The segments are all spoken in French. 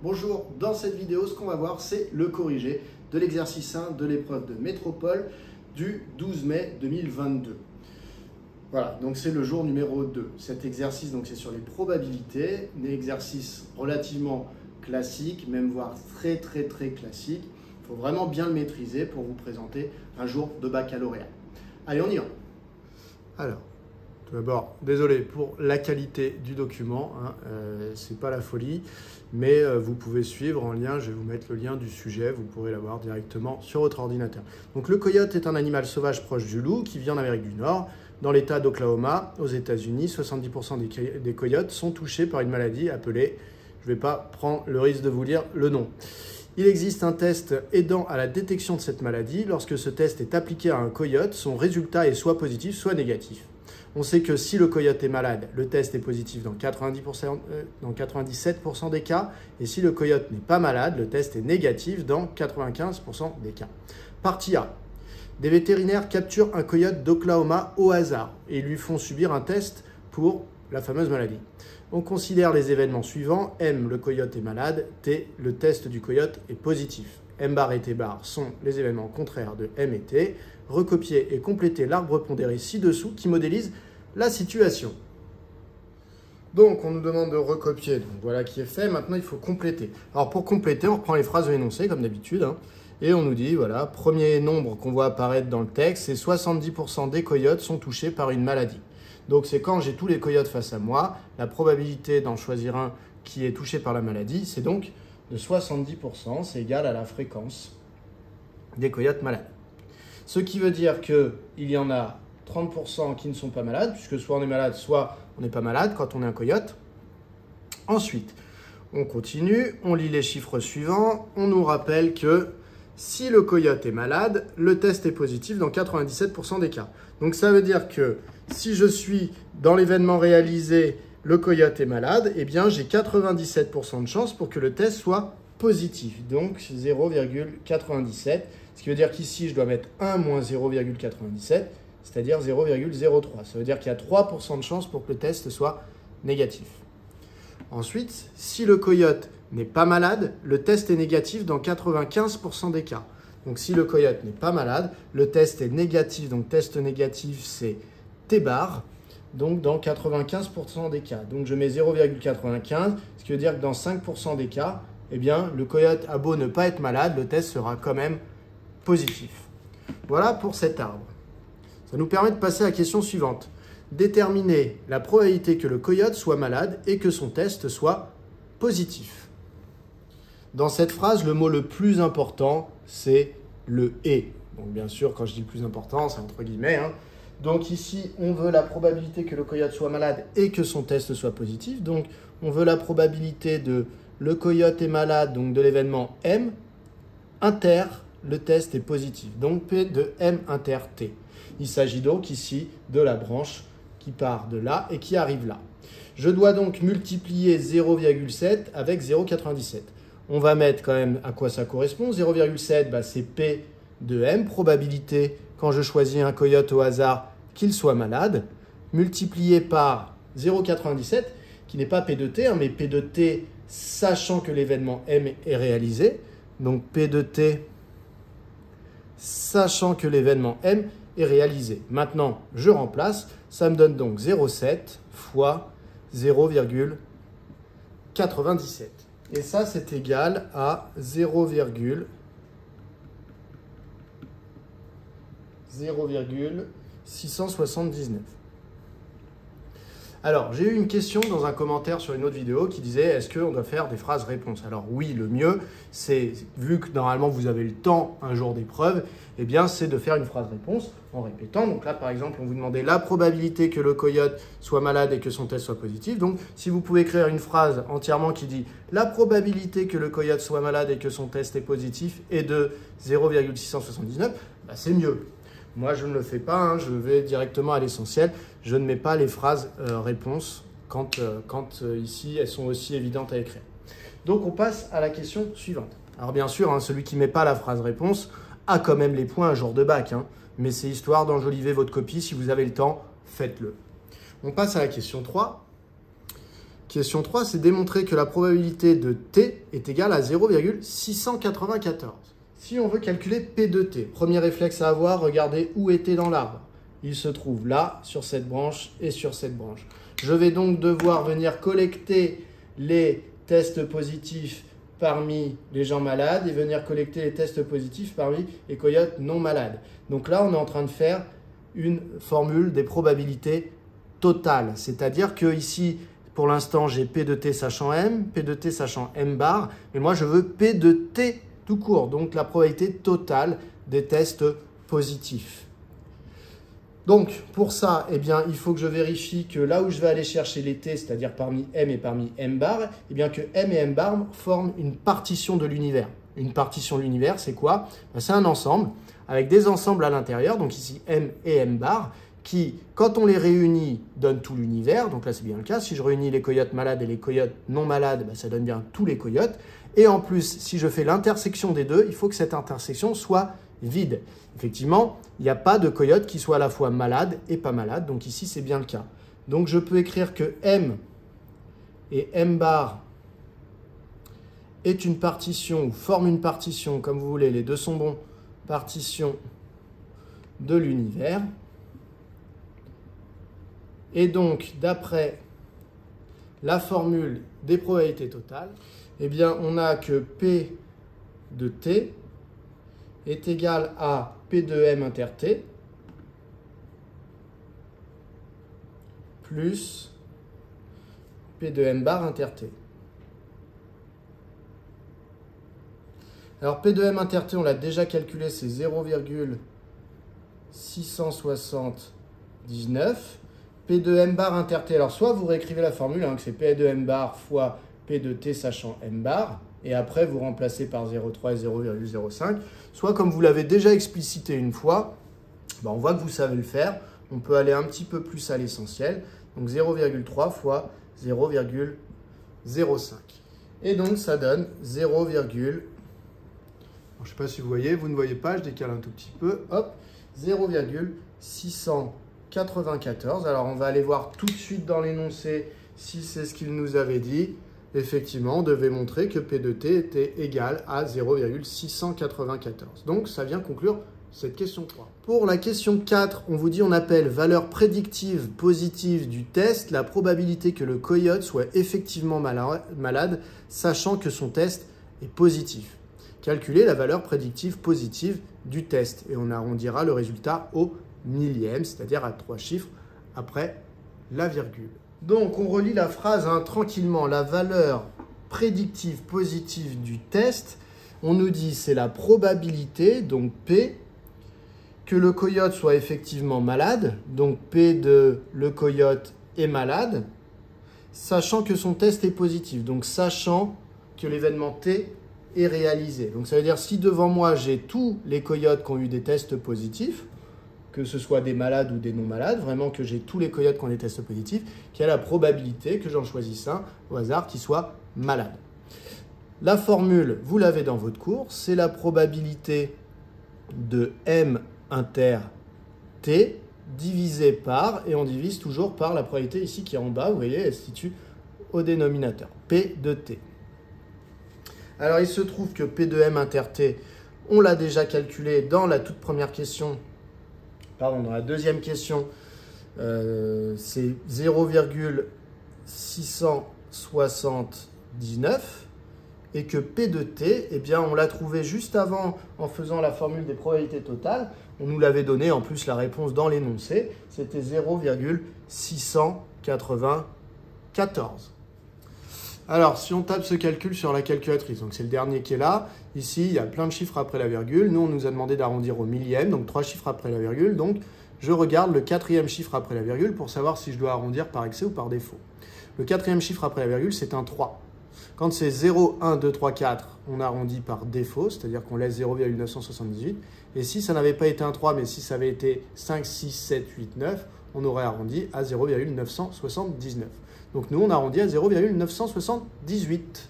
Bonjour, dans cette vidéo, ce qu'on va voir, c'est le corrigé de l'exercice 1 de l'épreuve de métropole du 12 mai 2022. Voilà, donc c'est le jour numéro 2. Cet exercice, donc c'est sur les probabilités, un exercice relativement classique, même voire très classique. Il faut vraiment bien le maîtriser pour vous présenter un jour de baccalauréat. Allez, on y va. Alors, tout d'abord, désolé pour la qualité du document, hein, c'est pas la folie, mais vous pouvez suivre en lien, je vais vous mettre le lien du sujet, vous pourrez l'avoir directement sur votre ordinateur. Donc le coyote est un animal sauvage proche du loup qui vit en Amérique du Nord. Dans l'État d'Oklahoma, aux États-Unis, 70% des coyotes sont touchés par une maladie appelée, je ne vais pas prendre le risque de vous lire le nom. Il existe un test aidant à la détection de cette maladie. Lorsque ce test est appliqué à un coyote, son résultat est soit positif, soit négatif. On sait que si le coyote est malade, le test est positif dans 97% des cas, et si le coyote n'est pas malade, le test est négatif dans 95% des cas. Partie A. Des vétérinaires capturent un coyote d'Oklahoma au hasard et lui font subir un test pour la fameuse maladie. On considère les événements suivants. M, le coyote est malade. T, le test du coyote est positif. M bar et T bar sont les événements contraires de M et T. Recopier et compléter l'arbre pondéré ci-dessous qui modélise la situation. Donc, on nous demande de recopier. Donc, voilà qui est fait. Maintenant, il faut compléter. Alors, pour compléter, on reprend les phrases de l'énoncé, comme d'habitude. Et on nous dit, voilà, premier nombre qu'on voit apparaître dans le texte, c'est 70% des coyotes sont touchés par une maladie. Donc, c'est quand j'ai tous les coyotes face à moi, la probabilité d'en choisir un qui est touché par la maladie, c'est donc de 70%, c'est égal à la fréquence des coyotes malades. Ce qui veut dire qu'il y en a 30% qui ne sont pas malades, puisque soit on est malade, soit on n'est pas malade quand on est un coyote. Ensuite, on continue, on lit les chiffres suivants, on nous rappelle que si le coyote est malade, le test est positif dans 97% des cas. Donc ça veut dire que si je suis dans l'événement réalisé, le coyote est malade, eh bien j'ai 97% de chance pour que le test soit positif. Donc 0,97. Ce qui veut dire qu'ici, je dois mettre 1 moins 0,97, c'est-à-dire 0,03. Ça veut dire qu'il y a 3% de chance pour que le test soit négatif. Ensuite, si le coyote n'est pas malade, le test est négatif dans 95% des cas. Donc si le coyote n'est pas malade, le test est négatif. Donc test négatif, c'est T bar, donc dans 95% des cas. Donc je mets 0,95, ce qui veut dire que dans 5% des cas, eh bien, le coyote a beau ne pas être malade, le test sera quand même positif. Voilà pour cet arbre. Ça nous permet de passer à la question suivante. Déterminer la probabilité que le coyote soit malade et que son test soit positif. Dans cette phrase, le mot le plus important, c'est le « et ». Donc bien sûr, quand je dis le plus important, c'est entre guillemets. Donc ici, on veut la probabilité que le coyote soit malade et que son test soit positif. Donc on veut la probabilité de le coyote est malade, donc de l'événement M, inter, le test est positif. Donc P de M inter T. Il s'agit donc ici de la branche qui part de là et qui arrive là. Je dois donc multiplier 0,7 avec 0,97. On va mettre quand même à quoi ça correspond. 0,7, c'est P de M, probabilité quand je choisis un coyote au hasard qu'il soit malade, multiplié par 0,97, qui n'est pas P de T, mais P de T sachant que l'événement M est réalisé. Donc P de T sachant que l'événement M est réalisé. Maintenant, je remplace, ça me donne donc 0,7 fois 0,97. Et ça, c'est égal à 0,679. Alors, j'ai eu une question dans un commentaire sur une autre vidéo qui disait « Est-ce qu'on doit faire des phrases-réponses » Alors oui, le mieux, c'est, vu que normalement vous avez le temps un jour d'épreuve, eh bien c'est de faire une phrase-réponse en répétant. Donc là, par exemple, on vous demandait la probabilité que le coyote soit malade et que son test soit positif. Donc, si vous pouvez écrire une phrase entièrement qui dit « La probabilité que le coyote soit malade et que son test est positif est de 0,679 », c'est mieux. Moi, je ne le fais pas, je vais directement à l'essentiel. Je ne mets pas les phrases réponses quand ici, elles sont aussi évidentes à écrire. Donc, on passe à la question suivante. Alors, bien sûr, celui qui ne met pas la phrase réponse a quand même les points un jour de bac. Mais c'est histoire d'enjoliver votre copie. Si vous avez le temps, faites-le. On passe à la question 3. Question 3, c'est démontrer que la probabilité de t est égale à 0,694. Si on veut calculer P de t, premier réflexe à avoir, regardez où est t dans l'arbre. Il se trouve là, sur cette branche et sur cette branche. Je vais donc devoir venir collecter les tests positifs parmi les gens malades et venir collecter les tests positifs parmi les coyotes non malades. Donc là, on est en train de faire une formule des probabilités totales. C'est-à-dire que ici, pour l'instant, j'ai P de t sachant M, P de t sachant M bar, mais moi, je veux P de t tout court, donc la probabilité totale des tests positifs. Donc, pour ça, eh bien, il faut que je vérifie que là où je vais aller chercher les t, c'est-à-dire parmi M et parmi M bar, eh bien que M et M bar forment une partition de l'univers. Une partition de l'univers, c'est quoi? C'est un ensemble avec des ensembles à l'intérieur, donc ici M et M bar, qui, quand on les réunit, donnent tout l'univers. Donc là, c'est bien le cas. Si je réunis les coyotes malades et les coyotes non malades, ça donne bien tous les coyotes. Et en plus, si je fais l'intersection des deux, il faut que cette intersection soit vide. Effectivement, il n'y a pas de coyote qui soit à la fois malade et pas malade. Donc ici, c'est bien le cas. Donc je peux écrire que M et M bar est une partition, ou forme une partition, comme vous voulez, les deux sont bons, partition de l'univers. Et donc, d'après la formule des probabilités totales, eh bien, on a que P de t est égal à P de M inter t plus P de M bar inter t. Alors, P de M inter t, on l'a déjà calculé, c'est 0,679. P de M bar inter t, alors soit vous réécrivez la formule, que c'est P de M bar fois P de t sachant M bar, et après vous remplacez par 0,3 et 0,05, soit comme vous l'avez déjà explicité une fois, on voit que vous savez le faire, on peut aller un petit peu plus à l'essentiel, donc 0,3 fois 0,05. Et donc ça donne 0, je ne sais pas si vous voyez, vous ne voyez pas, je décale un tout petit peu, hop, 0,694. Alors on va aller voir tout de suite dans l'énoncé si c'est ce qu'il nous avait dit. Effectivement, on devait montrer que P de t était égal à 0,694. Donc ça vient conclure cette question 3. Pour la question 4, on vous dit on appelle valeur prédictive positive du test la probabilité que le coyote soit effectivement malade, sachant que son test est positif. Calculer la valeur prédictive positive du test et on arrondira le résultat au millième, c'est-à-dire à 3 chiffres après la virgule. Donc on relit la phrase tranquillement. La valeur prédictive positive du test, on nous dit c'est la probabilité, donc P, que le coyote soit effectivement malade, donc P de le coyote est malade, sachant que son test est positif, donc sachant que l'événement T est réalisé. Donc ça veut dire si devant moi j'ai tous les coyotes qui ont eu des tests positifs, que ce soit des malades ou des non-malades, vraiment que j'ai tous les coyotes qui ont des tests positifs, qu'il y a la probabilité que j'en choisisse un au hasard qui soit malade. La formule, vous l'avez dans votre cours, c'est la probabilité de M inter T divisé par, et on divise toujours par la probabilité ici qui est en bas, vous voyez, elle se situe au dénominateur, P de T. Alors il se trouve que P de M inter T, on l'a déjà calculé dans la toute première question, dans la deuxième question, c'est 0,679 et que P de T, eh bien, on l'a trouvé juste avant en faisant la formule des probabilités totales. On nous l'avait donné en plus la réponse dans l'énoncé, c'était 0,694. Alors, si on tape ce calcul sur la calculatrice, donc c'est le dernier qui est là, ici, il y a plein de chiffres après la virgule. Nous, on nous a demandé d'arrondir au millième, donc 3 chiffres après la virgule. Donc, je regarde le 4e chiffre après la virgule pour savoir si je dois arrondir par excès ou par défaut. Le 4e chiffre après la virgule, c'est un 3. Quand c'est 0, 1, 2, 3, 4, on arrondit par défaut, c'est-à-dire qu'on laisse 0,978. Et si ça n'avait pas été un 3, mais si ça avait été 5, 6, 7, 8, 9, on aurait arrondi à 0,979. Donc nous, on arrondit à 0,978.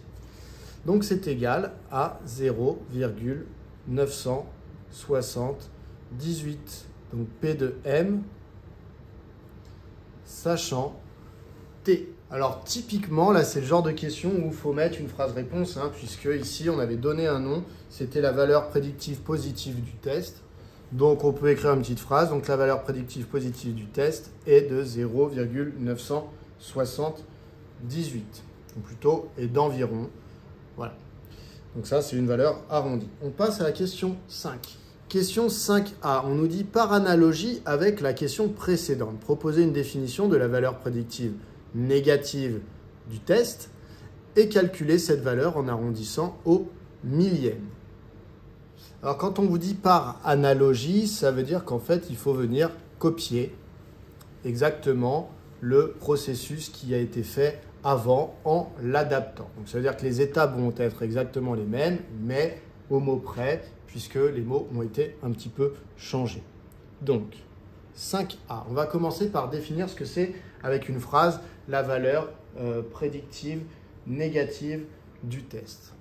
Donc c'est égal à 0,978. Donc P de M, sachant T. Alors typiquement, là c'est le genre de question où il faut mettre une phrase-réponse, hein, puisque ici on avait donné un nom, c'était la valeur prédictive positive du test. Donc on peut écrire une petite phrase, donc la valeur prédictive positive du test est de 0,978, ou plutôt est d'environ. Voilà. Donc ça c'est une valeur arrondie. On passe à la question 5. Question 5a, on nous dit par analogie avec la question précédente, proposer une définition de la valeur prédictive négative du test et calculer cette valeur en arrondissant au millième. Alors quand on vous dit par analogie, ça veut dire qu'en fait il faut venir copier exactement le processus qui a été fait avant en l'adaptant. Donc ça veut dire que les étapes vont être exactement les mêmes, mais au mot près, puisque les mots ont été un petit peu changés. Donc 5a, on va commencer par définir ce que c'est avec une phrase, la valeur prédictive négative du test.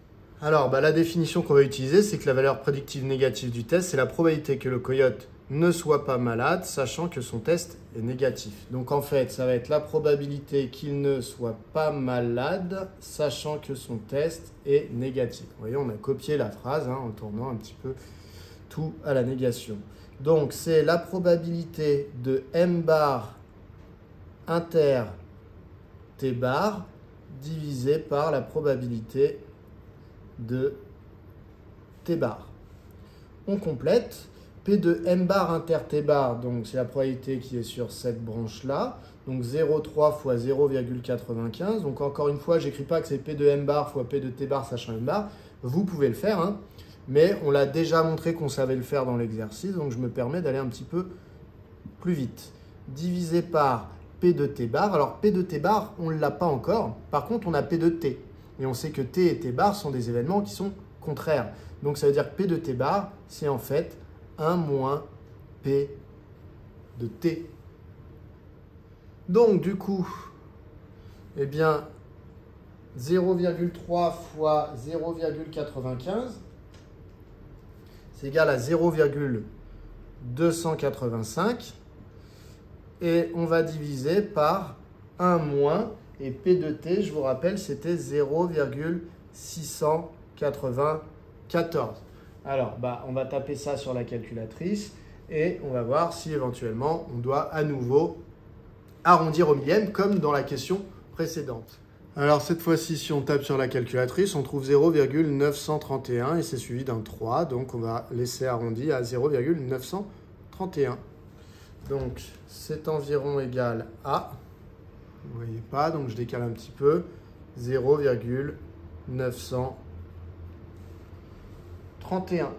Alors, la définition qu'on va utiliser, c'est que la valeur prédictive négative du test, c'est la probabilité que le coyote ne soit pas malade, sachant que son test est négatif. Donc, en fait, ça va être la probabilité qu'il ne soit pas malade, sachant que son test est négatif. Vous voyez, on a copié la phrase hein, en tournant un petit peu tout à la négation. Donc, c'est la probabilité de m bar inter t bar divisé par la probabilité de t bar. On complète. P de m bar inter t bar, donc c'est la probabilité qui est sur cette branche-là. Donc 0,3 fois 0,95. Donc encore une fois, j'écris pas que c'est P de m bar fois P de t bar sachant m bar. Vous pouvez le faire, hein, mais on l'a déjà montré qu'on savait le faire dans l'exercice, donc je me permets d'aller un petit peu plus vite. Divisé par P de t bar. Alors P de t bar, on ne l'a pas encore. Par contre, on a P de t. Et on sait que t et t bar sont des événements qui sont contraires. Donc ça veut dire que P de t bar, c'est en fait 1 moins P de t. Donc du coup, eh bien, 0,3 fois 0,95, c'est égal à 0,285. Et on va diviser par 1 moins, et P de t, je vous rappelle, c'était 0,694. Alors, on va taper ça sur la calculatrice et on va voir si éventuellement on doit à nouveau arrondir au millième comme dans la question précédente. Alors cette fois-ci, si on tape sur la calculatrice, on trouve 0,931 et c'est suivi d'un 3, donc on va laisser arrondi à 0,931. Donc, c'est environ égal à, vous ne voyez pas, donc je décale un petit peu, 0,931.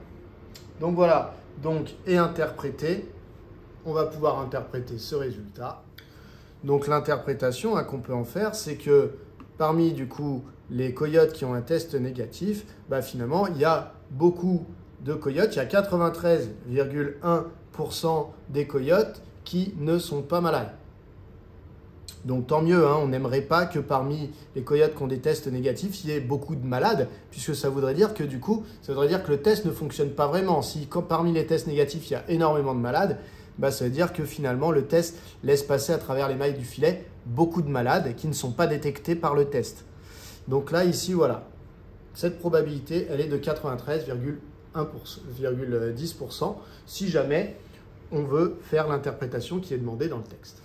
Donc voilà, donc et interpréter, on va pouvoir interpréter ce résultat. Donc l'interprétation qu'on peut en faire, c'est que parmi du coup les coyotes qui ont un test négatif, finalement il y a beaucoup de coyotes, il y a 93,1% des coyotes qui ne sont pas malades. Donc tant mieux, hein, on n'aimerait pas que parmi les coyotes qui ont des tests négatifs, il y ait beaucoup de malades, puisque ça voudrait dire que du coup, ça voudrait dire que le test ne fonctionne pas vraiment. Si parmi les tests négatifs, il y a énormément de malades, ça veut dire que finalement le test laisse passer à travers les mailles du filet beaucoup de malades qui ne sont pas détectés par le test. Donc là, ici, voilà, cette probabilité, elle est de 93,10% si jamais on veut faire l'interprétation qui est demandée dans le texte.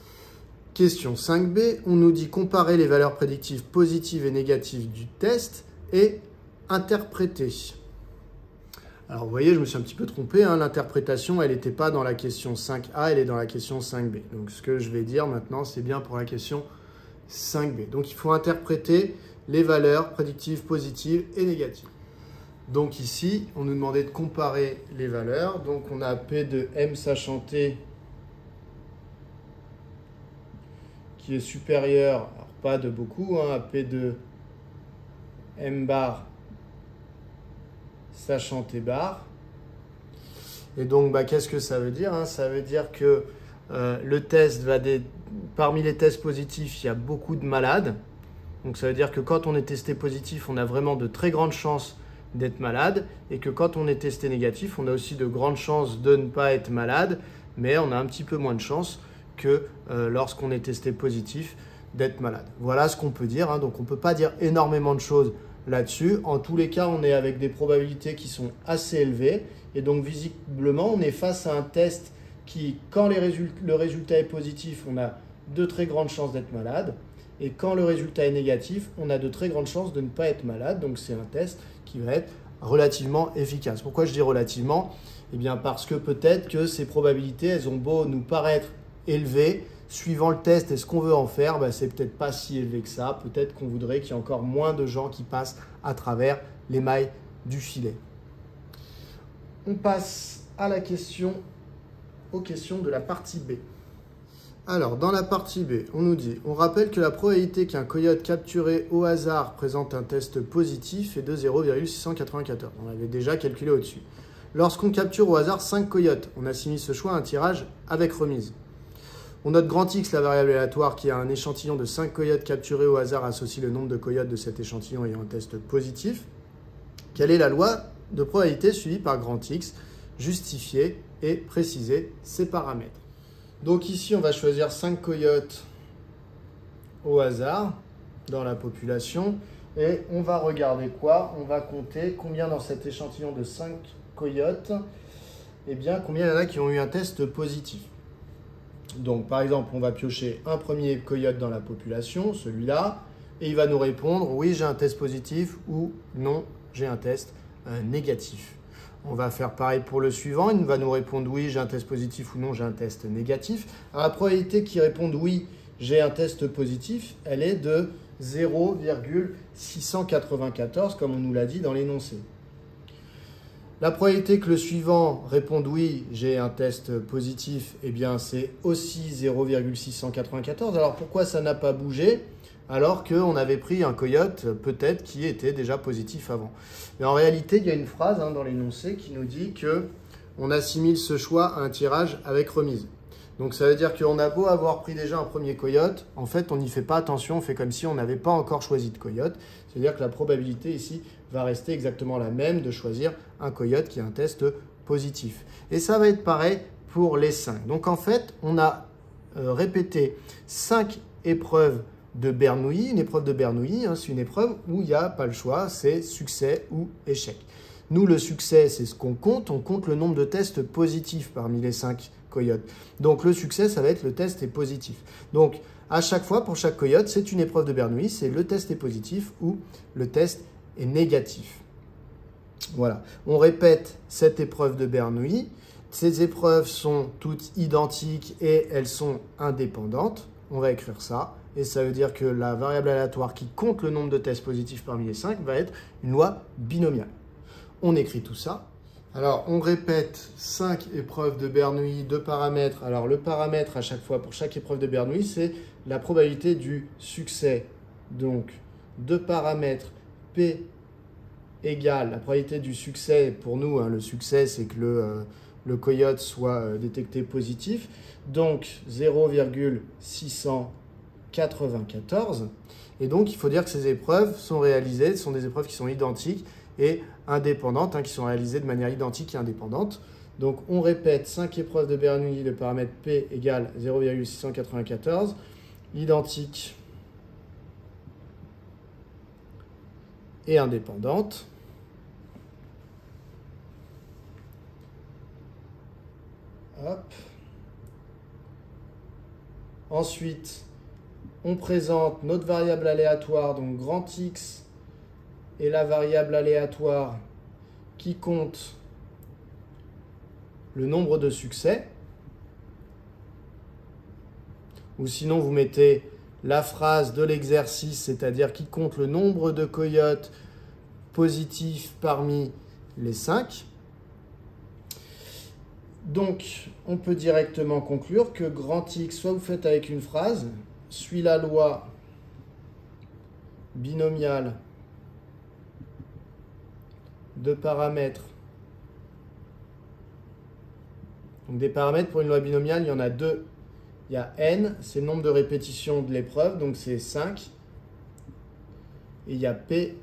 Question 5b, on nous dit comparer les valeurs prédictives positives et négatives du test et interpréter. Alors vous voyez, je me suis un petit peu trompé, hein, l'interprétation, elle n'était pas dans la question 5a, elle est dans la question 5b. Donc ce que je vais dire maintenant, c'est bien pour la question 5b. Donc il faut interpréter les valeurs prédictives positives et négatives. Donc ici, on nous demandait de comparer les valeurs. Donc on a P de m sachant t qui est supérieur, alors pas de beaucoup, hein, à P de m bar sachant t bar. Et donc, qu'est-ce que ça veut dire, hein? Ça veut dire que le test parmi les tests positifs, il y a beaucoup de malades. Donc ça veut dire que quand on est testé positif, on a vraiment de très grandes chances d'être malade, et que quand on est testé négatif, on a aussi de grandes chances de ne pas être malade, mais on a un petit peu moins de chances que lorsqu'on est testé positif d'être malade. Voilà ce qu'on peut dire, hein. Donc on ne peut pas dire énormément de choses là-dessus. En tous les cas, on est avec des probabilités qui sont assez élevées. Et donc visiblement, on est face à un test qui, quand le résultat est positif, on a de très grandes chances d'être malade. Et quand le résultat est négatif, on a de très grandes chances de ne pas être malade. Donc c'est un test qui va être relativement efficace. Pourquoi je dis relativement? Eh bien parce que peut-être que ces probabilités, elles ont beau nous paraître élevées, suivant le test et ce qu'on veut en faire, c'est peut-être pas si élevé que ça. Peut-être qu'on voudrait qu'il y ait encore moins de gens qui passent à travers les mailles du filet. On passe à aux questions de la partie B. Alors, dans la partie B, on nous dit, on rappelle que la probabilité qu'un coyote capturé au hasard présente un test positif est de 0,694. On l'avait déjà calculé au-dessus. Lorsqu'on capture au hasard 5 coyotes, on assimile ce choix à un tirage avec remise. On note grand X, la variable aléatoire, qui a un échantillon de 5 coyotes capturés au hasard, associe le nombre de coyotes de cet échantillon ayant un test positif. Quelle est la loi de probabilité suivie par grand X? Justifier et préciser ses paramètres. Donc ici, on va choisir 5 coyotes au hasard dans la population. Et on va regarder quoi? On va compter combien dans cet échantillon de 5 coyotes, eh bien, combien il y en a qui ont eu un test positif. Donc, par exemple, on va piocher un premier coyote dans la population, celui-là, et il va nous répondre « oui, j'ai un test positif » ou « non, j'ai un test négatif ». On va faire pareil pour le suivant, il va nous répondre « oui, j'ai un test positif » ou « non, j'ai un test négatif ». Alors, la probabilité qu'il réponde « oui, j'ai un test positif », elle est de 0,694, comme on nous l'a dit dans l'énoncé. La probabilité que le suivant réponde oui, j'ai un test positif, eh bien c'est aussi 0,694. Alors pourquoi ça n'a pas bougé alors qu'on avait pris un coyote peut-être qui était déjà positif avant? Mais en réalité, il y a une phrase dans l'énoncé qui nous dit qu'on assimile ce choix à un tirage avec remise. Donc ça veut dire qu'on a beau avoir pris déjà un premier coyote, en fait on n'y fait pas attention, on fait comme si on n'avait pas encore choisi de coyote. C'est-à-dire que la probabilité ici va rester exactement la même de choisir un coyote qui a un test positif. Et ça va être pareil pour les 5. Donc en fait, on a répété 5 épreuves de Bernoulli. Une épreuve de Bernoulli, c'est une épreuve où il n'y a pas le choix, c'est succès ou échec. Nous, le succès, c'est ce qu'on compte. On compte le nombre de tests positifs parmi les 5 coyotes. Donc le succès, ça va être le test est positif. Donc à chaque fois, pour chaque coyote, c'est une épreuve de Bernoulli, c'est le test est positif ou le test est négatif. Voilà, on répète cette épreuve de Bernoulli. Ces épreuves sont toutes identiques et elles sont indépendantes. On va écrire ça. Et ça veut dire que la variable aléatoire qui compte le nombre de tests positifs parmi les 5 va être une loi binomiale. On écrit tout ça. Alors, on répète 5 épreuves de Bernoulli, 2 paramètres. Alors, le paramètre à chaque fois pour chaque épreuve de Bernoulli, c'est la probabilité du succès. Donc, 2 paramètres P égale la probabilité du succès. Pour nous, le succès, c'est que le coyote soit détecté positif. Donc, 0,694. Et donc, il faut dire que ces épreuves sont réalisées, ce sont des épreuves qui sont identiques et indépendantes, qui sont réalisées de manière identique et indépendante. Donc, on répète 5 épreuves de Bernoulli, le paramètre P égale 0,694, identique et indépendante. Hop. Ensuite, on présente notre variable aléatoire, donc grand X, et la variable aléatoire qui compte le nombre de succès. Ou sinon, vous mettez la phrase de l'exercice, c'est-à-dire qui compte le nombre de coyotes positifs parmi les 5. Donc, on peut directement conclure que grand X, soit vous faites avec une phrase, suit la loi binomiale de paramètres. Donc des paramètres pour une loi binomiale, il y en a 2. Il y a n, c'est le nombre de répétitions de l'épreuve, donc c'est 5. Et il y a p,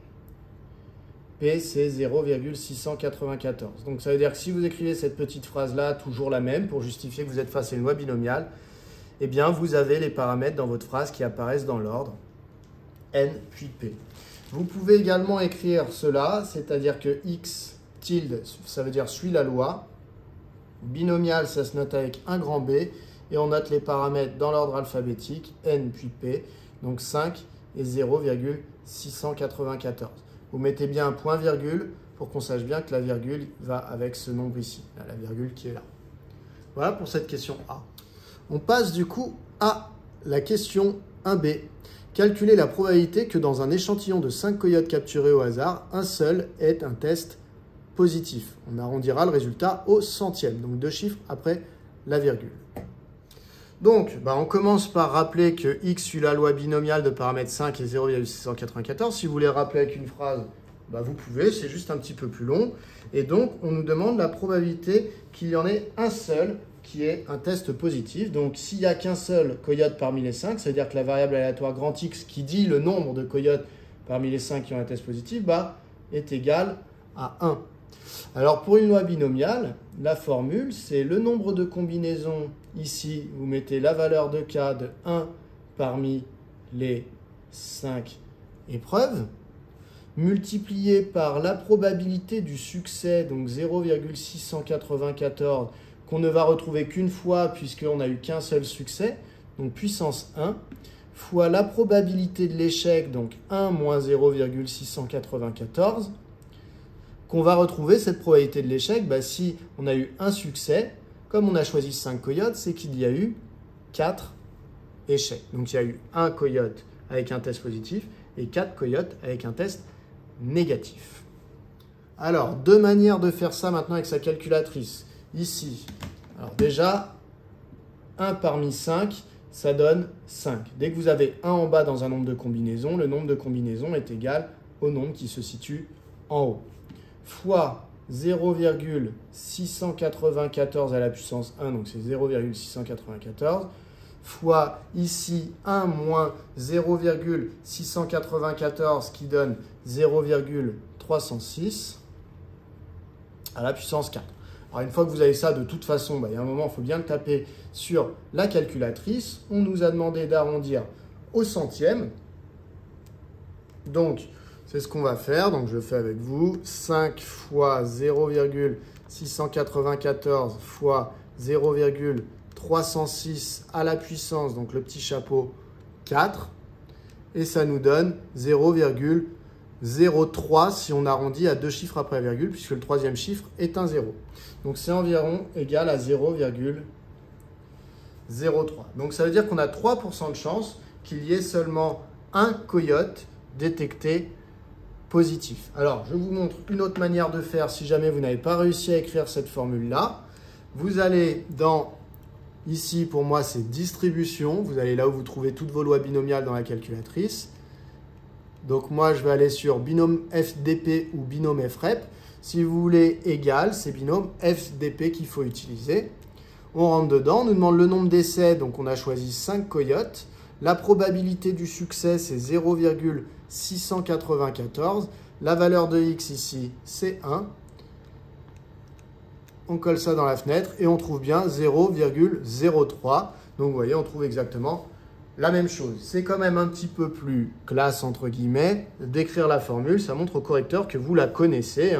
c'est 0,694. Donc ça veut dire que si vous écrivez cette petite phrase-là, toujours la même, pour justifier que vous êtes face à une loi binomiale, eh bien, vous avez les paramètres dans votre phrase qui apparaissent dans l'ordre N puis P. Vous pouvez également écrire cela, c'est-à-dire que X tilde, ça veut dire suit la loi. Binomial, ça se note avec un grand B. Et on note les paramètres dans l'ordre alphabétique, N puis P, donc 5 et 0,694. Vous mettez bien un point-virgule pour qu'on sache bien que la virgule va avec ce nombre ici, la virgule qui est là. Voilà pour cette question A. On passe du coup à la question 1B. Calculer la probabilité que dans un échantillon de 5 coyotes capturés au hasard, un seul ait un test positif. On arrondira le résultat au centième, donc 2 chiffres après la virgule. Donc, on commence par rappeler que x suit la loi binomiale de paramètres 5 et 0,694. Si vous voulez rappeler avec une phrase, vous pouvez, c'est juste un petit peu plus long. Et donc, on nous demande la probabilité qu'il y en ait un seul qui ait un test positif. Donc, s'il n'y a qu'un seul coyote parmi les 5, c'est-à-dire que la variable aléatoire grand X qui dit le nombre de coyotes parmi les 5 qui ont un test positif, est égale à 1. Alors, pour une loi binomiale, la formule, c'est le nombre de combinaisons. Ici, vous mettez la valeur de k de 1 parmi les 5 épreuves, multiplié par la probabilité du succès, donc 0,694, qu'on ne va retrouver qu'une fois puisqu'on n'a eu qu'un seul succès, donc puissance 1, fois la probabilité de l'échec, donc 1 moins 0,694, qu'on va retrouver cette probabilité de l'échec, si on a eu un succès, comme on a choisi 5 coyotes, c'est qu'il y a eu 4 échecs. Donc il y a eu un coyote avec un test positif et 4 coyotes avec un test négatif. Alors, 2 manières de faire ça maintenant avec sa calculatrice. Ici, alors déjà, 1 parmi 5, ça donne 5. Dès que vous avez 1 en bas dans un nombre de combinaisons, le nombre de combinaisons est égal au nombre qui se situe en haut. Fois 0,694 à la puissance 1, donc c'est 0,694, fois ici 1 moins 0,694 qui donne 0,306 à la puissance 4. Alors une fois que vous avez ça, de toute façon, il y a un moment, il faut bien le taper sur la calculatrice. On nous a demandé d'arrondir au centième. Donc, c'est ce qu'on va faire. Donc, je le fais avec vous. 5 fois 0,694 fois 0,306 à la puissance, donc le petit chapeau 4. Et ça nous donne 0,03 si on arrondit à 2 chiffres après la virgule, puisque le troisième chiffre est un 0. Donc, c'est environ égal à 0,03. Donc, ça veut dire qu'on a 3% de chance qu'il y ait seulement un coyote détecté positif. Alors, je vous montre une autre manière de faire si jamais vous n'avez pas réussi à écrire cette formule-là. Vous allez dans, ici pour moi c'est distribution, vous allez là où vous trouvez toutes vos lois binomiales dans la calculatrice. Donc moi je vais aller sur binôme FDP ou binôme FREP. Si vous voulez égal, c'est binôme FDP qu'il faut utiliser. On rentre dedans, on nous demande le nombre d'essais, donc on a choisi 5 coyotes. La probabilité du succès, c'est 0,694. La valeur de x ici, c'est 1. On colle ça dans la fenêtre et on trouve bien 0,03. Donc vous voyez, on trouve exactement la même chose. C'est quand même un petit peu plus classe, entre guillemets, d'écrire la formule. Ça montre au correcteur que vous la connaissez.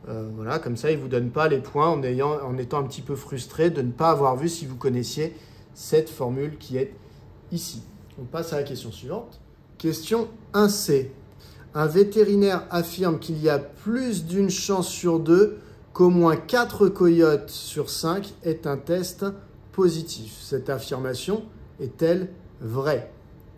Voilà, comme ça, il ne vous donne pas les points en étant un petit peu frustré de ne pas avoir vu si vous connaissiez cette formule qui est ici. On passe à la question suivante. Question 1C. Un vétérinaire affirme qu'il y a plus d'une chance sur 2 qu'au moins 4 coyotes sur 5 aient un test positif. Cette affirmation est-elle vraie?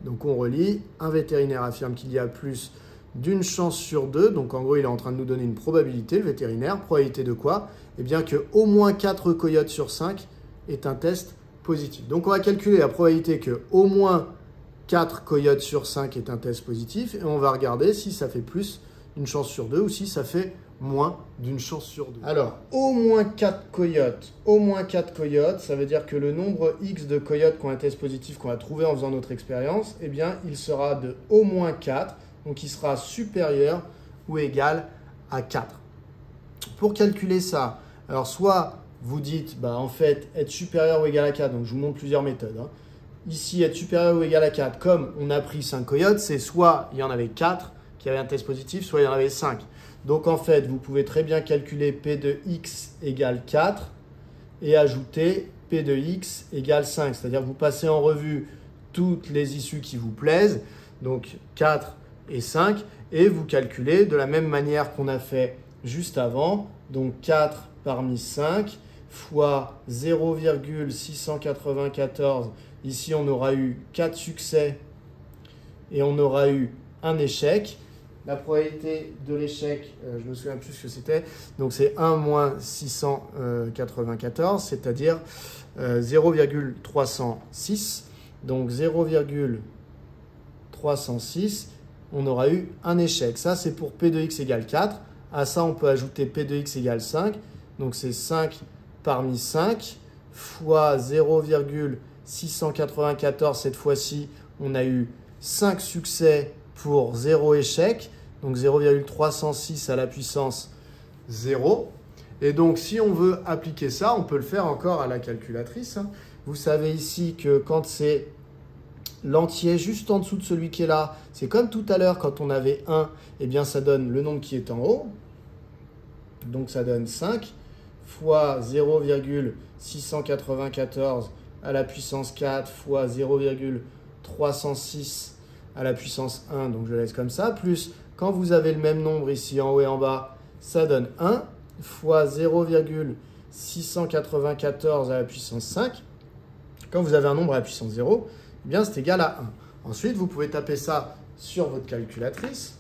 Donc on relit. Un vétérinaire affirme qu'il y a plus d'une chance sur 2. Donc en gros, il est en train de nous donner une probabilité, le vétérinaire. Probabilité de quoi? Eh bien que au moins 4 coyotes sur 5 aient un test positif. Donc on va calculer la probabilité que au moins 4 coyotes sur 5 est un test positif et on va regarder si ça fait plus d'une chance sur 2 ou si ça fait moins d'une chance sur 2. Alors, au moins 4 coyotes, ça veut dire que le nombre X de coyotes qui ont un test positif qu'on a trouvé en faisant notre expérience, eh bien, il sera de au moins 4, donc il sera supérieur ou égal à 4. Pour calculer ça, alors soit vous dites, en fait, être supérieur ou égal à 4, donc je vous montre plusieurs méthodes, ici être supérieur ou égal à 4, comme on a pris 5 coyotes, c'est soit il y en avait 4 qui avaient un test positif, soit il y en avait 5. Donc en fait, vous pouvez très bien calculer P de X égale 4 et ajouter P de X égale 5. C'est-à-dire que vous passez en revue toutes les issues qui vous plaisent, donc 4 et 5, et vous calculez de la même manière qu'on a fait juste avant, donc 4 parmi 5 fois 0,694. Ici, on aura eu 4 succès et on aura eu un échec. La probabilité de l'échec, je me souviens plus ce que c'était, donc c'est 1 moins 694, c'est-à-dire 0,306. Donc 0,306, on aura eu un échec. Ça, c'est pour P de X égale 4. À ça, on peut ajouter P de X égale 5. Donc c'est 5 parmi 5 fois 0,694. Cette fois-ci, on a eu 5 succès pour 0 échec. Donc 0,306 à la puissance 0. Et donc, si on veut appliquer ça, on peut le faire encore à la calculatrice. Vous savez ici que quand c'est l'entier juste en dessous de celui qui est là, c'est comme tout à l'heure quand on avait 1, eh bien ça donne le nombre qui est en haut. Donc ça donne 5 fois 0,694 à la puissance 4 fois 0,306 à la puissance 1. Donc je laisse comme ça. Plus quand vous avez le même nombre ici en haut et en bas, ça donne 1 fois 0,694 à la puissance 5. Quand vous avez un nombre à la puissance 0, eh bien c'est égal à 1. Ensuite, vous pouvez taper ça sur votre calculatrice.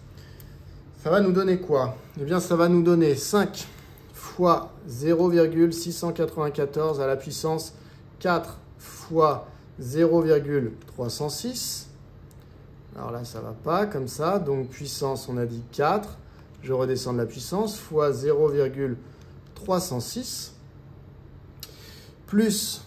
Ça va nous donner quoi? Eh bien, ça va nous donner 5 fois 0,694 à la puissance 4 fois 0,306. Alors là, ça ne va pas comme ça. Donc, puissance, on a dit 4. Je redescends de la puissance fois 0,306 plus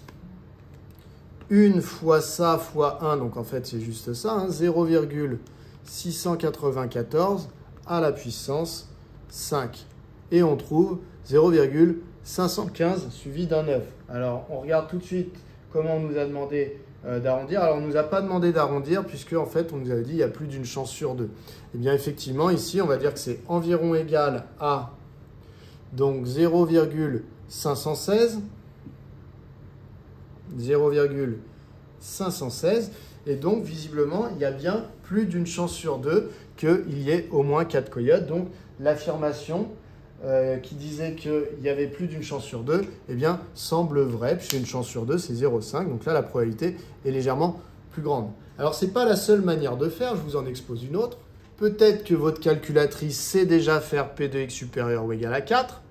1 fois ça fois 1, donc en fait c'est juste ça, hein, 0,694 à la puissance 5. Et on trouve 0,515 suivi d'un 9. Alors on regarde tout de suite comment on nous a demandé d'arrondir. Alors on ne nous a pas demandé d'arrondir puisque en fait on nous avait dit il y a plus d'une chance sur 2. Et bien effectivement ici on va dire que c'est environ égal à donc 0,516. 0,516 et donc visiblement il y a bien plus d'une chance sur 2 qu'il y ait au moins 4 coyotes. Donc l'affirmation qui disait qu'il y avait plus d'une chance sur 2 eh bien semble vraie puisque une chance sur 2 c'est 0,5, donc là la probabilité est légèrement plus grande. Alors c'est pas la seule manière de faire, je vous en expose une autre. Peut-être que votre calculatrice sait déjà faire P de X supérieur ou égal à 4.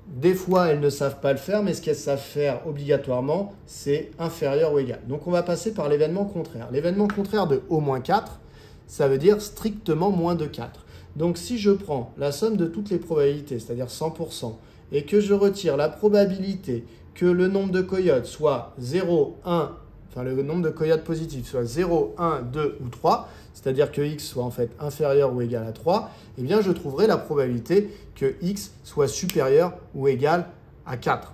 Des fois, elles ne savent pas le faire, mais ce qu'elles savent faire obligatoirement, c'est inférieur ou égal. Donc, on va passer par l'événement contraire. L'événement contraire de au moins 4, ça veut dire strictement moins de 4. Donc, si je prends la somme de toutes les probabilités, c'est-à-dire 100%, et que je retire la probabilité que le nombre de coyotes soit 0, 1, enfin le nombre de coyotes positifs soit 0, 1, 2 ou 3, c'est-à-dire que x soit en fait inférieur ou égal à 3, eh bien je trouverai la probabilité que x soit supérieur ou égal à 4.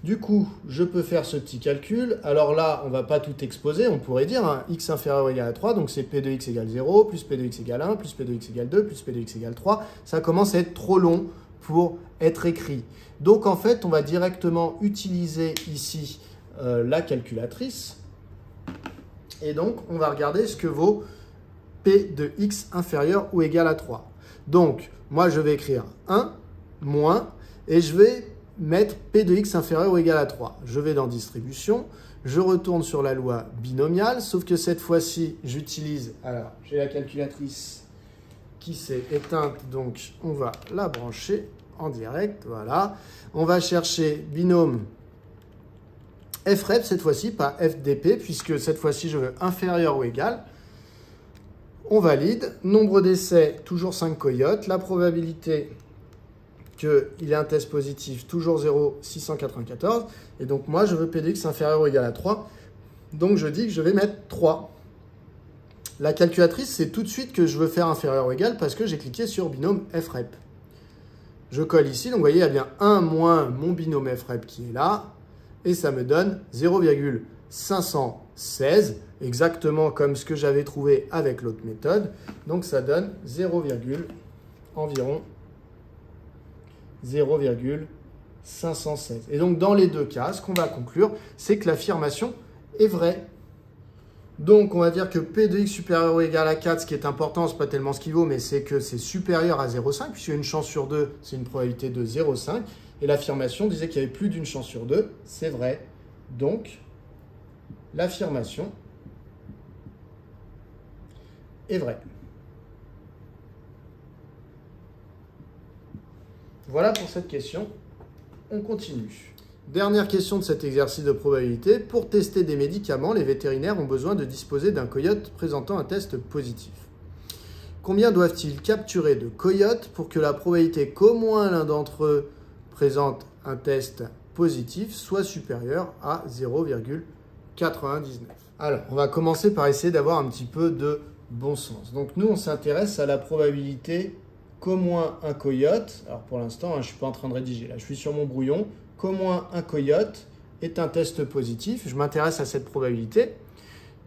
Du coup, je peux faire ce petit calcul. Alors là, on ne va pas tout exposer. On pourrait dire hein, x inférieur ou égal à 3, donc c'est p de x égale 0, plus p de x égale 1, plus p de x égale 2, plus p de x égale 3. Ça commence à être trop long pour être écrit. Donc en fait, on va directement utiliser ici la calculatrice. Et donc, on va regarder ce que vaut P de x inférieur ou égal à 3. Donc, moi, je vais écrire 1 moins et je vais mettre P de x inférieur ou égal à 3. Je vais dans distribution, je retourne sur la loi binomiale, sauf que cette fois-ci, j'utilise, alors, j'ai la calculatrice qui s'est éteinte, donc on va la brancher en direct, voilà. On va chercher binôme FREP cette fois-ci, pas FDP, puisque cette fois-ci, je veux inférieur ou égal. On valide. Nombre d'essais, toujours 5 coyotes. La probabilité qu'il ait un test positif, toujours 0,694. Et donc, moi, je veux P de x inférieur ou égal à 3. Donc, je dis que je vais mettre 3. La calculatrice, c'est tout de suite que je veux faire inférieur ou égal parce que j'ai cliqué sur binôme FREP. Je colle ici. Donc, vous voyez, il y a bien 1 moins mon binôme FREP qui est là. Et ça me donne 0,515 516, exactement comme ce que j'avais trouvé avec l'autre méthode. Donc ça donne environ 0,516. Et donc dans les deux cas, ce qu'on va conclure, c'est que l'affirmation est vraie. Donc on va dire que P de x supérieur ou égal à 4, ce qui est important, ce n'est pas tellement ce qu'il vaut, mais c'est que c'est supérieur à 0,5, puisqu'il y a une chance sur 2, c'est une probabilité de 0,5. Et l'affirmation disait qu'il y avait plus d'une chance sur 2, c'est vrai. Donc l'affirmation est vraie. Voilà pour cette question. On continue. Dernière question de cet exercice de probabilité. Pour tester des médicaments, les vétérinaires ont besoin de disposer d'un coyote présentant un test positif. Combien doivent-ils capturer de coyotes pour que la probabilité qu'au moins l'un d'entre eux présente un test positif soit supérieure à 0,99? Alors, on va commencer par essayer d'avoir un petit peu de bon sens. Donc nous, on s'intéresse à la probabilité qu'au moins un coyote, alors pour l'instant, je ne suis pas en train de rédiger, là je suis sur mon brouillon, qu'au moins un coyote est un test positif. Je m'intéresse à cette probabilité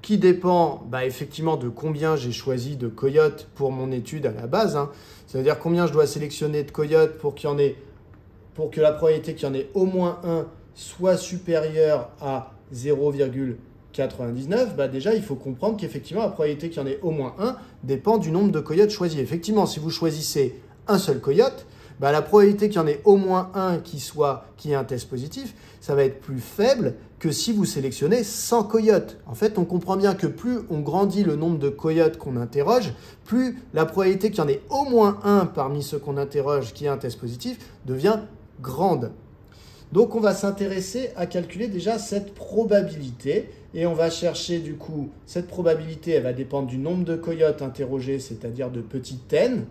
qui dépend effectivement de combien j'ai choisi de coyotes pour mon étude à la base. C'est-à-dire combien je dois sélectionner de coyotes pour que la probabilité qu'il y en ait au moins un soit supérieure à 0,99. Déjà, il faut comprendre qu'effectivement, la probabilité qu'il y en ait au moins un dépend du nombre de coyotes choisis. Effectivement, si vous choisissez un seul coyote, la probabilité qu'il y en ait au moins un qui ait un test positif, ça va être plus faible que si vous sélectionnez 100 coyotes. En fait, on comprend bien que plus on grandit le nombre de coyotes qu'on interroge, plus la probabilité qu'il y en ait au moins un parmi ceux qu'on interroge qui ait un test positif devient grande. Donc, on va s'intéresser à calculer déjà cette probabilité et on va chercher du coup, cette probabilité, elle va dépendre du nombre de coyotes interrogés, c'est-à-dire de petit n.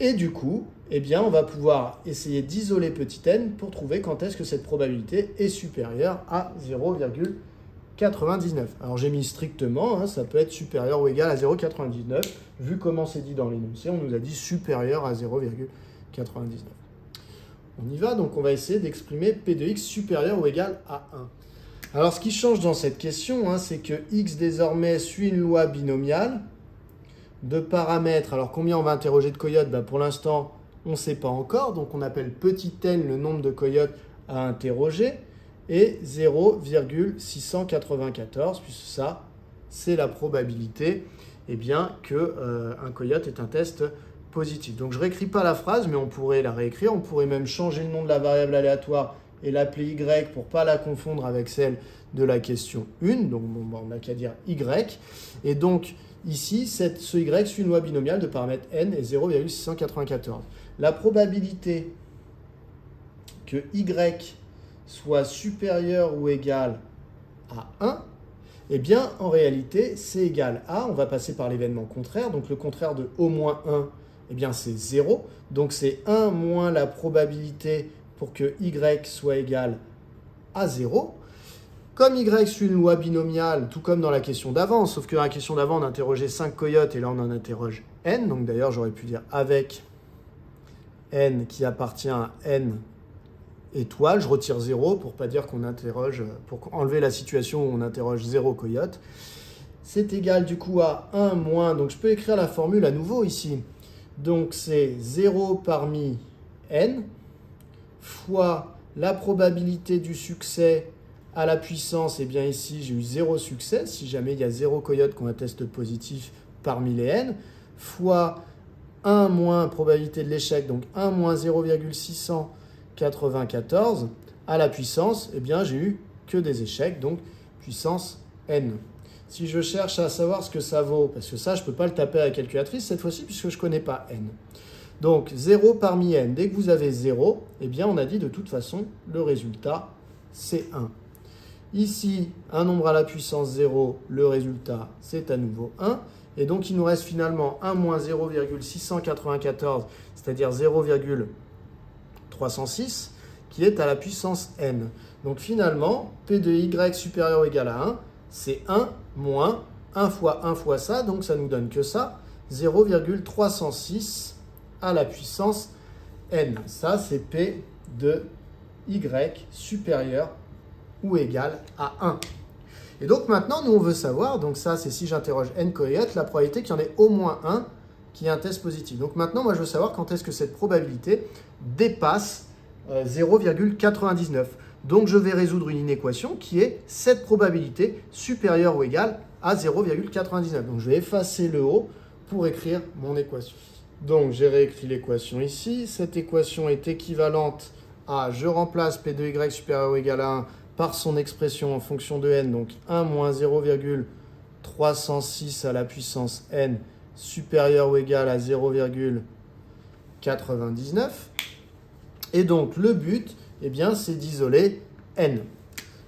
Et du coup, on va pouvoir essayer d'isoler petit n pour trouver quand est-ce que cette probabilité est supérieure à 0,99. Alors j'ai mis strictement, ça peut être supérieur ou égal à 0,99. Vu comment c'est dit dans l'énoncé, on nous a dit supérieur à 0,99. On y va, donc on va essayer d'exprimer P de x supérieur ou égal à 1. Alors ce qui change dans cette question, c'est que x désormais suit une loi binomiale de paramètres. Alors combien on va interroger de coyotes? Pour l'instant, on ne sait pas encore. Donc on appelle petit n le nombre de coyotes à interroger et 0,694, puisque ça, c'est la probabilité qu'un coyote est un test positif. Donc je ne réécris pas la phrase, mais on pourrait la réécrire. On pourrait même changer le nom de la variable aléatoire et l'appeler y pour ne pas la confondre avec celle de la question 1. Donc on n'a qu'à dire y. Et donc ici, ce y suit une loi binomiale de paramètres n et 0,694. La probabilité que y soit supérieur ou égal à 1, en réalité, c'est égal à, on va passer par l'événement contraire, donc le contraire de au moins 1, c'est 0. Donc c'est 1 moins la probabilité pour que y soit égal à 0. Comme y suit une loi binomiale, tout comme dans la question d'avant, sauf que dans la question d'avant, on interrogeait 5 coyotes et là, on en interroge n. Donc d'ailleurs, j'aurais pu dire avec n qui appartient à n étoiles. Je retire 0 pour pas dire qu'on interroge, pour enlever la situation où on interroge 0 coyote. C'est égal du coup à 1 moins, donc je peux écrire la formule à nouveau ici. Donc c'est 0 parmi n fois la probabilité du succès à la puissance, ici j'ai eu 0 succès, si jamais il y a 0 coyote qui ont un test positif parmi les n, fois 1 moins probabilité de l'échec, donc 1 moins 0,694 à la puissance, j'ai eu que des échecs, donc puissance n. Si je cherche à savoir ce que ça vaut, parce que ça je ne peux pas le taper à la calculatrice cette fois-ci puisque je ne connais pas n. Donc 0 parmi n, dès que vous avez 0, on a dit de toute façon le résultat c'est 1. Ici, un nombre à la puissance 0, le résultat, c'est à nouveau 1. Et donc, il nous reste finalement 1 moins 0,694, c'est-à-dire 0,306, qui est à la puissance n. Donc, finalement, P de y supérieur ou égal à 1, c'est 1 moins 1 fois ça, donc ça nous donne que ça, 0,306 à la puissance n. Ça, c'est P de y supérieur ou égal à 1. Et donc maintenant, nous on veut savoir, donc ça c'est si j'interroge n coyotes, la probabilité qu'il y en ait au moins un qui ait un test positif. Donc maintenant, moi je veux savoir quand est-ce que cette probabilité dépasse 0,99. Donc je vais résoudre une inéquation qui est cette probabilité supérieure ou égale à 0,99. Donc je vais effacer le haut pour écrire mon équation. Donc j'ai réécrit l'équation ici. Cette équation est équivalente à, je remplace P de Y supérieur ou égal à 1 par son expression en fonction de n, donc 1 moins 0,306 à la puissance n supérieur ou égal à 0,99. Et donc le but, eh bien, c'est d'isoler n.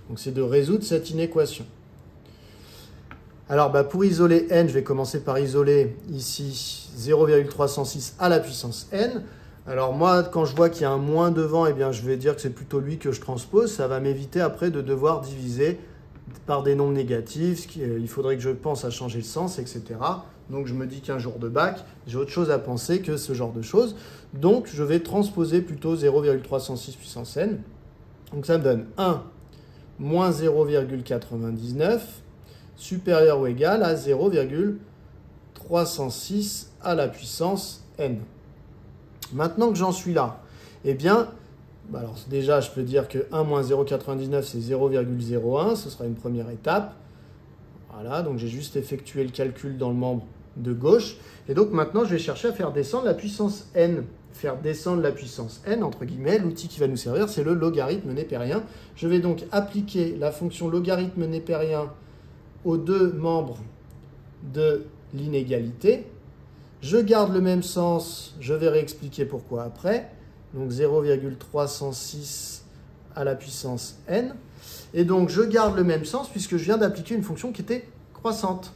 Donc c'est de résoudre cette inéquation. Alors pour isoler n, je vais commencer par isoler ici 0,306 à la puissance n. Alors moi, quand je vois qu'il y a un moins devant, eh bien, je vais dire que c'est plutôt lui que je transpose. Ça va m'éviter après de devoir diviser par des nombres négatifs. Il faudrait que je pense à changer le sens, etc. Donc je me dis qu'un jour de bac, j'ai autre chose à penser que ce genre de choses. Donc je vais transposer plutôt 0,306 puissance n. Donc ça me donne 1 moins 0,99 supérieur ou égal à 0,306 à la puissance n. Maintenant que j'en suis là, eh bien, alors déjà, je peux dire que 1 moins 0,99, c'est 0,01. Ce sera une première étape. Voilà, donc j'ai juste effectué le calcul dans le membre de gauche. Et donc maintenant, je vais chercher à faire descendre la puissance n. Faire descendre la puissance n, entre guillemets, l'outil qui va nous servir, c'est le logarithme népérien. Je vais donc appliquer la fonction logarithme népérien aux deux membres de l'inégalité. Je garde le même sens, je vais réexpliquer pourquoi après. Donc 0,306 à la puissance n. Et donc je garde le même sens puisque je viens d'appliquer une fonction qui était croissante.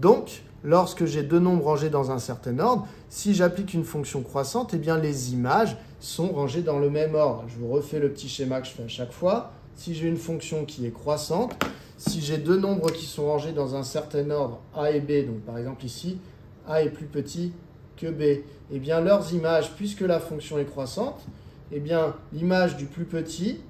Donc, lorsque j'ai deux nombres rangés dans un certain ordre, si j'applique une fonction croissante, eh bien les images sont rangées dans le même ordre. Je vous refais le petit schéma que je fais à chaque fois. Si j'ai une fonction qui est croissante, si j'ai deux nombres qui sont rangés dans un certain ordre, A et B, donc par exemple ici, A est plus petit que B, eh bien leurs images, puisque la fonction est croissante, eh bien l'image du plus petit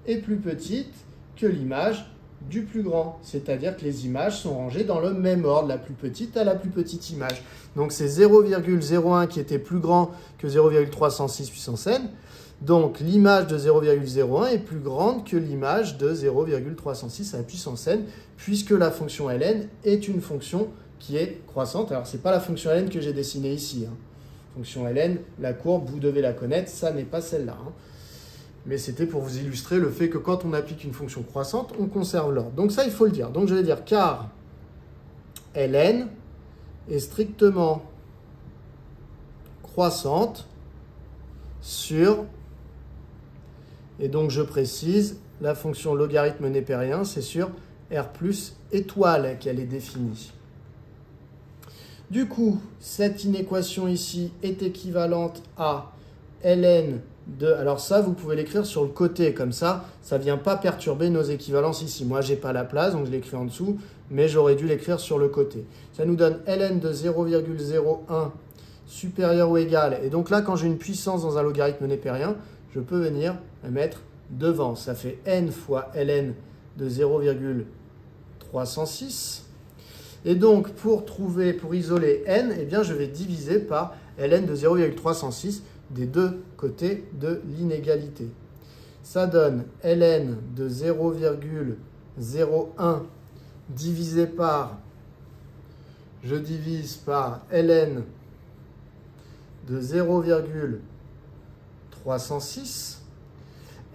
est plus petite que l'image du plus grand. C'est-à-dire que les images sont rangées dans le même ordre, la plus petite à la plus petite image. Donc c'est 0,01 qui était plus grand que 0,306 puissance n. Donc l'image de 0,01 est plus grande que l'image de 0,306 à la puissance n, puisque la fonction ln est une fonction qui est croissante. Alors, ce n'est pas la fonction ln que j'ai dessinée ici. Fonction ln, la courbe, vous devez la connaître, ça n'est pas celle-là. Mais c'était pour vous illustrer le fait que quand on applique une fonction croissante, on conserve l'ordre. Donc ça, il faut le dire. Donc je vais dire car ln est strictement croissante sur, et donc je précise, la fonction logarithme népérien, c'est sur R plus étoile qu'elle est définie. Du coup, cette inéquation ici est équivalente à ln de... Alors ça, vous pouvez l'écrire sur le côté, comme ça ne vient pas perturber nos équivalences ici. Moi, je n'ai pas la place, donc je l'écris en dessous, mais j'aurais dû l'écrire sur le côté. Ça nous donne ln de 0,01 supérieur ou égal. Et donc là, quand j'ai une puissance dans un logarithme népérien, je peux venir la mettre devant. Ça fait n fois ln de 0,306. Et donc, pour isoler n, eh bien, je vais diviser par ln de 0,306 des deux côtés de l'inégalité. Ça donne ln de 0,01 divisé par, je divise par ln de 0,306.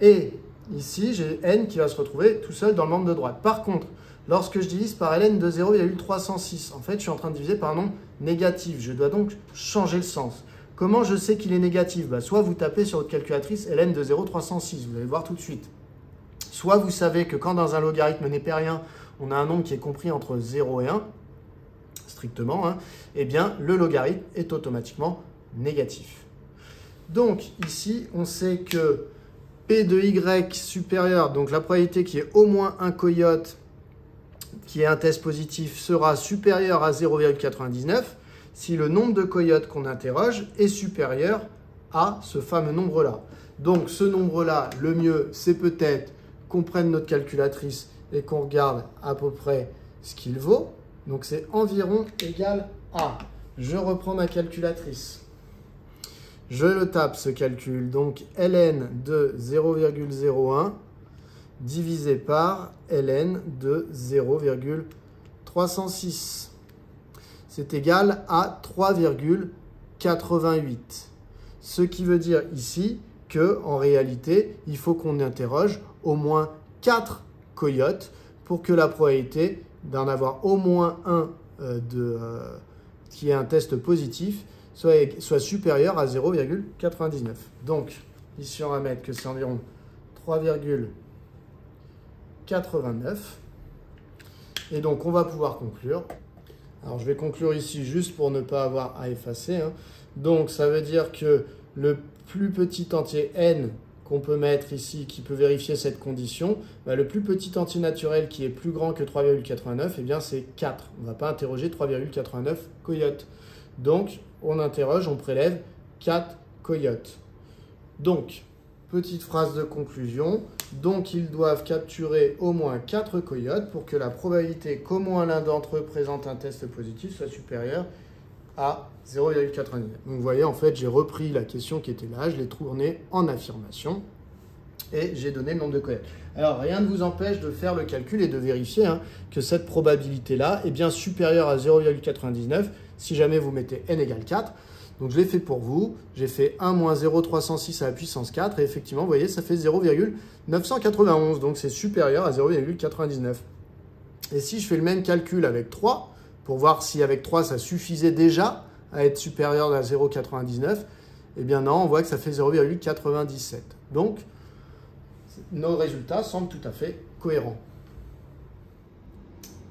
Et ici, j'ai n qui va se retrouver tout seul dans le membre de droite. Par contre, lorsque je divise par ln de 0,306, en fait, je suis en train de diviser par un nombre négatif. Je dois donc changer le sens. Comment je sais qu'il est négatif? Soit vous tapez sur votre calculatrice ln de 0,306, vous allez le voir tout de suite. Soit vous savez que quand dans un logarithme népérien, on a un nombre qui est compris entre 0 et 1, strictement, eh bien, le logarithme est automatiquement négatif. Donc, ici, on sait que P de Y supérieur, donc la probabilité qu'il y ait au moins un coyote qui ait un test positif sera supérieur à 0,99 si le nombre de coyotes qu'on interroge est supérieur à ce fameux nombre-là. Donc ce nombre-là, le mieux, c'est peut-être qu'on prenne notre calculatrice et qu'on regarde à peu près ce qu'il vaut, donc c'est environ égal à, je reprends ma calculatrice, je le tape ce calcul, donc ln de 0,01 divisé par ln de 0,306. C'est égal à 3,88. Ce qui veut dire ici qu'en réalité, il faut qu'on interroge au moins 4 coyotes pour que la probabilité d'en avoir au moins un qui ait un test positif soit supérieure à 0,99. Donc, ici, on va mettre que c'est environ 3,89. Et donc, on va pouvoir conclure. Alors, je vais conclure ici juste pour ne pas avoir à effacer. Donc, ça veut dire que le plus petit entier n qu'on peut mettre ici, qui peut vérifier cette condition, le plus petit entier naturel qui est plus grand que 3,89, eh bien, c'est 4. On ne va pas interroger 3,89 coyotes. Donc, on interroge, on prélève 4 coyotes. Donc, petite phrase de conclusion. Donc, ils doivent capturer au moins 4 coyotes pour que la probabilité qu'au moins l'un d'entre eux présente un test positif soit supérieure à 0,99. Donc, vous voyez, en fait, j'ai repris la question qui était là, je l'ai tournée en affirmation et j'ai donné le nombre de coyotes. Alors, rien ne vous empêche de faire le calcul et de vérifier que cette probabilité-là est bien supérieure à 0,99 si jamais vous mettez n égale 4. Donc, je l'ai fait pour vous. J'ai fait 1 moins 0,306 à la puissance 4. Et effectivement, vous voyez, ça fait 0,991. Donc, c'est supérieur à 0,99. Et si je fais le même calcul avec 3, pour voir si avec 3, ça suffisait déjà à être supérieur à 0,99, eh bien non, on voit que ça fait 0,97. Donc, nos résultats semblent tout à fait cohérents.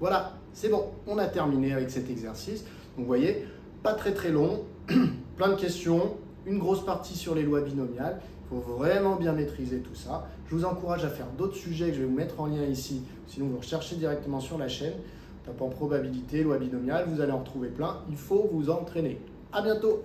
Voilà, c'est bon, on a terminé avec cet exercice. Donc, vous voyez, pas très long, plein de questions, une grosse partie sur les lois binomiales. Il faut vraiment bien maîtriser tout ça. Je vous encourage à faire d'autres sujets que je vais vous mettre en lien ici. Sinon, vous recherchez directement sur la chaîne. Tapant probabilité, loi binomiale, vous allez en retrouver plein. Il faut vous entraîner. À bientôt!